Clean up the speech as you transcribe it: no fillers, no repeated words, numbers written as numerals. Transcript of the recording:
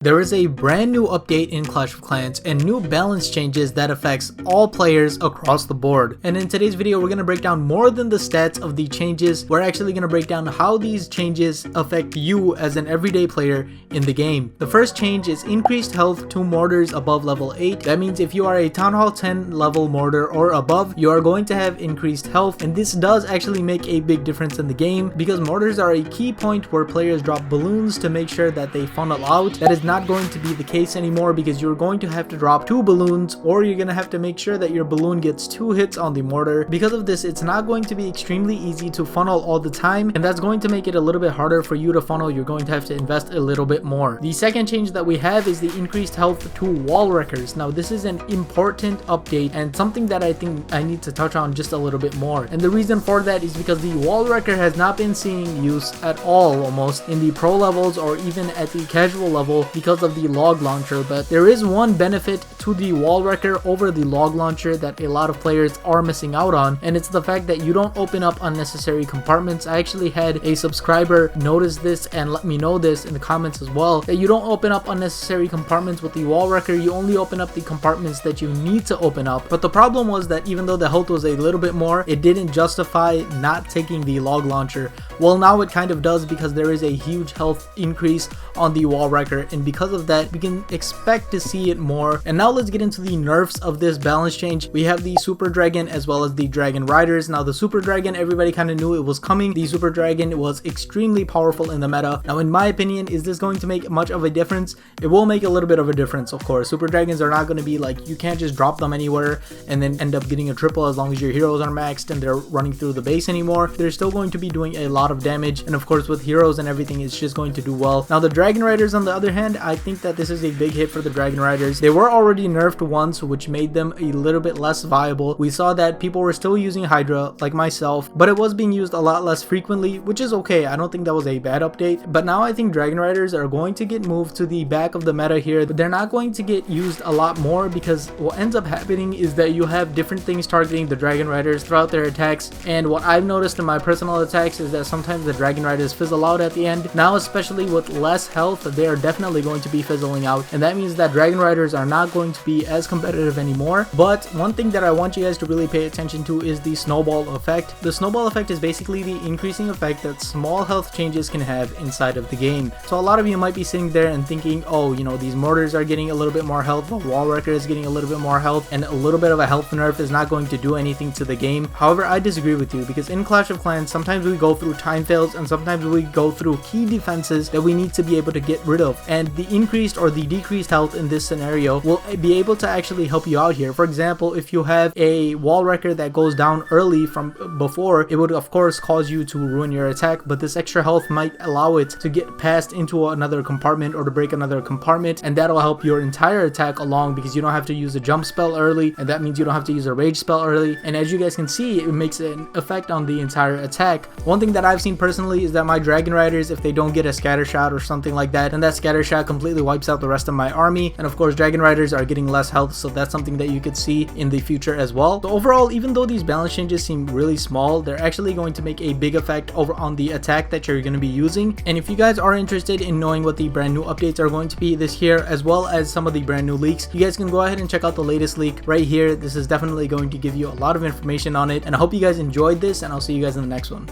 There is a brand new update in Clash of Clans and new balance changes that affects all players across the board. And in today's video, we're going to break down more than the stats of the changes. We're actually going to break down how these changes affect you as an everyday player in the game. The first change is increased health to mortars above level 8. That means if you are a Town Hall 10 level mortar or above, you are going to have increased health. And this does actually make a big difference in the game because mortars are a key point where players drop balloons to make sure that they funnel out. That is not going to be the case anymore because you're going to have to drop 2 balloons, or you're going to have to make sure that your balloon gets 2 hits on the mortar. Because of this, it's not going to be extremely easy to funnel all the time, and that's going to make it a little bit harder for you to funnel. You're going to have to invest a little bit more. The second change that we have is the increased health to wall wreckers. Now this is an important update and something that I think I need to touch on just a little bit more, and the reason for that is because the wall wrecker has not been seeing use at all almost in the pro levels or even at the casual level because of the log launcher. But there is one benefit to the wall wrecker over the log launcher that a lot of players are missing out on, and it's the fact that you don't open up unnecessary compartments. I actually had a subscriber notice this and let me know this in the comments as well, that you don't open up unnecessary compartments with the wall wrecker. You only open up the compartments that you need to open up. But the problem was that even though the health was a little bit more, it didn't justify not taking the log launcher. Well, now it kind of does because there is a huge health increase on the wall wrecker, and because of that we can expect to see it more. And now let's get into the nerfs of this balance change. We have the super dragon as well as the dragon riders. Now the super dragon, everybody kind of knew it was coming. The super dragon was extremely powerful in the meta. Now in my opinion, is this going to make much of a difference? It will make a little bit of a difference, of course. Super dragons are not going to be like, you can't just drop them anywhere and then end up getting a triple as long as your heroes are maxed and they're running through the base anymore. They're still going to be doing a lot of damage, and of course with heroes and everything, it's just going to do well. Now the dragon riders on the other hand, I think that this is a big hit for the dragon riders. They were already nerfed once, which made them a little bit less viable. We saw that people were still using Hydra like myself, but it was being used a lot less frequently, which is okay. I don't think that was a bad update. But now I think dragon riders are going to get moved to the back of the meta here, but they're not going to get used a lot more because what ends up happening is that you have different things targeting the dragon riders throughout their attacks. And what I've noticed in my personal attacks is that sometimes the dragon riders fizzle out at the end. Now especially with less health, they are definitely going to be fizzling out, and that means that dragon riders are not going to be as competitive anymore. But one thing that I want you guys to really pay attention to is the snowball effect. The snowball effect is basically the increasing effect that small health changes can have inside of the game. So a lot of you might be sitting there and thinking, oh, you know, these mortars are getting a little bit more health, the wall wrecker is getting a little bit more health, and a little bit of a health nerf is not going to do anything to the game. However, I disagree with you, because in Clash of Clans sometimes we go through time fails and sometimes we go through key defenses that we need to be able to get rid of, and the increased or the decreased health in this scenario will be able to actually help you out here. For example, if you have a wall wrecker that goes down early from before, it would of course cause you to ruin your attack, but this extra health might allow it to get passed into another compartment or to break another compartment, and that'll help your entire attack along because you don't have to use a jump spell early, and that means you don't have to use a rage spell early. And as you guys can see, it makes an effect on the entire attack. One thing that I've seen personally is that my dragon riders, if they don't get a scatter shot or something like that, and that scatter shot completely wipes out the rest of my army. And of course dragon riders are getting less health, so that's something that you could see in the future as well. So overall, even though these balance changes seem really small, they're actually going to make a big effect over on the attack that you're going to be using. And if you guys are interested in knowing what the brand new updates are going to be this year, as well as some of the brand new leaks, you guys can go ahead and check out the latest leak right here. This is definitely going to give you a lot of information on it, and I hope you guys enjoyed this, and I'll see you guys in the next one.